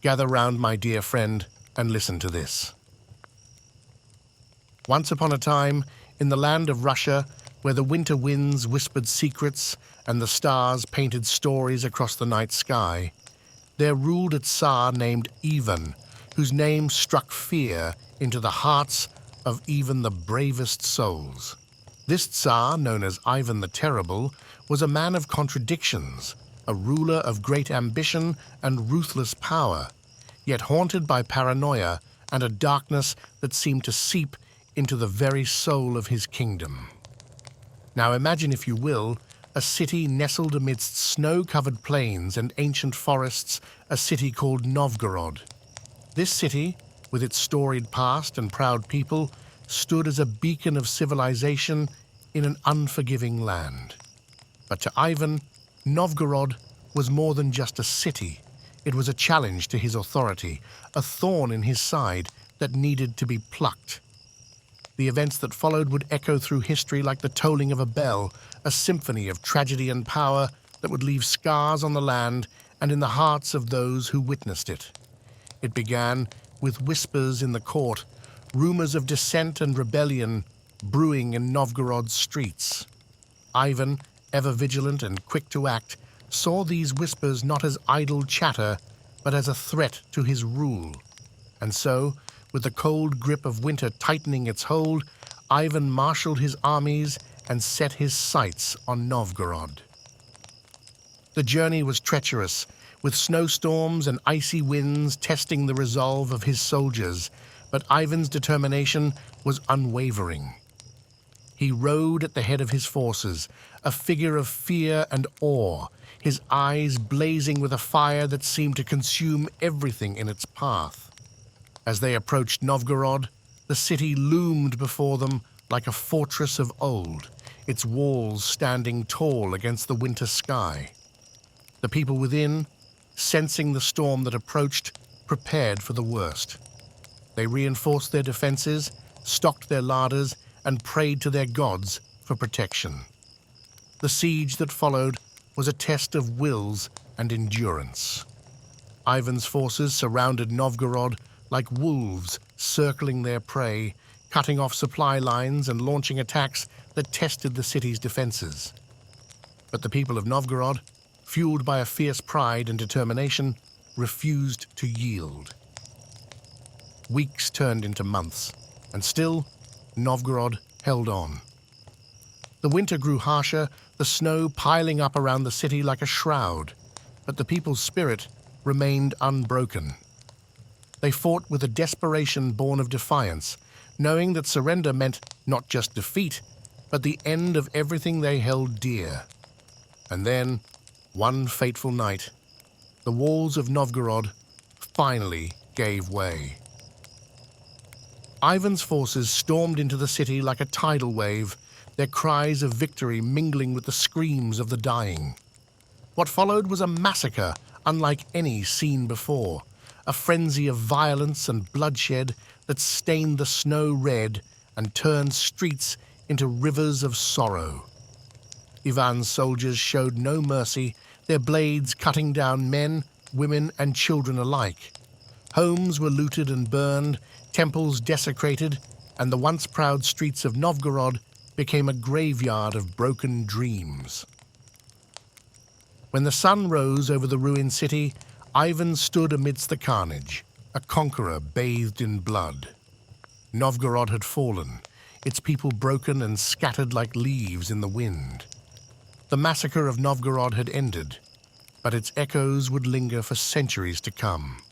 Gather round, my dear friend, and listen to this. Once upon a time, in the land of Russia, where the winter winds whispered secrets and the stars painted stories across the night sky, there ruled a Tsar named Ivan, whose name struck fear into the hearts of even the bravest souls. This Tsar, known as Ivan the Terrible, was a man of contradictions, a ruler of great ambition and ruthless power, yet haunted by paranoia and a darkness that seemed to seep into the very soul of his kingdom. Now imagine, if you will, a city nestled amidst snow-covered plains and ancient forests, a city called Novgorod. This city, with its storied past and proud people, stood as a beacon of civilization in an unforgiving land. But to Ivan, Novgorod was more than just a city. It was a challenge to his authority, a thorn in his side that needed to be plucked. The events that followed would echo through history like the tolling of a bell, a symphony of tragedy and power that would leave scars on the land and in the hearts of those who witnessed it. It began with whispers in the court, rumors of dissent and rebellion brewing in Novgorod's streets. Ivan, ever vigilant and quick to act, saw these whispers not as idle chatter, but as a threat to his rule. And so, with the cold grip of winter tightening its hold, Ivan marshaled his armies and set his sights on Novgorod. The journey was treacherous, with snowstorms and icy winds testing the resolve of his soldiers, but Ivan's determination was unwavering. He rode at the head of his forces, a figure of fear and awe, his eyes blazing with a fire that seemed to consume everything in its path. As they approached Novgorod, the city loomed before them like a fortress of old, its walls standing tall against the winter sky. The people within, sensing the storm that approached, prepared for the worst. They reinforced their defenses, stocked their larders, and prayed to their gods for protection. The siege that followed was a test of wills and endurance. Ivan's forces surrounded Novgorod like wolves circling their prey, cutting off supply lines and launching attacks that tested the city's defenses. But the people of Novgorod, fueled by a fierce pride and determination, refused to yield. Weeks turned into months, and still, Novgorod held on. The winter grew harsher, the snow piling up around the city like a shroud, but the people's spirit remained unbroken. They fought with a desperation born of defiance, knowing that surrender meant not just defeat, but the end of everything they held dear. And then, one fateful night, the walls of Novgorod finally gave way. Ivan's forces stormed into the city like a tidal wave, their cries of victory mingling with the screams of the dying. What followed was a massacre unlike any seen before, a frenzy of violence and bloodshed that stained the snow red and turned streets into rivers of sorrow. Ivan's soldiers showed no mercy, their blades cutting down men, women, and children alike. Homes were looted and burned, temples desecrated, and the once proud streets of Novgorod became a graveyard of broken dreams. When the sun rose over the ruined city, Ivan stood amidst the carnage, a conqueror bathed in blood. Novgorod had fallen, its people broken and scattered like leaves in the wind. The massacre of Novgorod had ended, but its echoes would linger for centuries to come.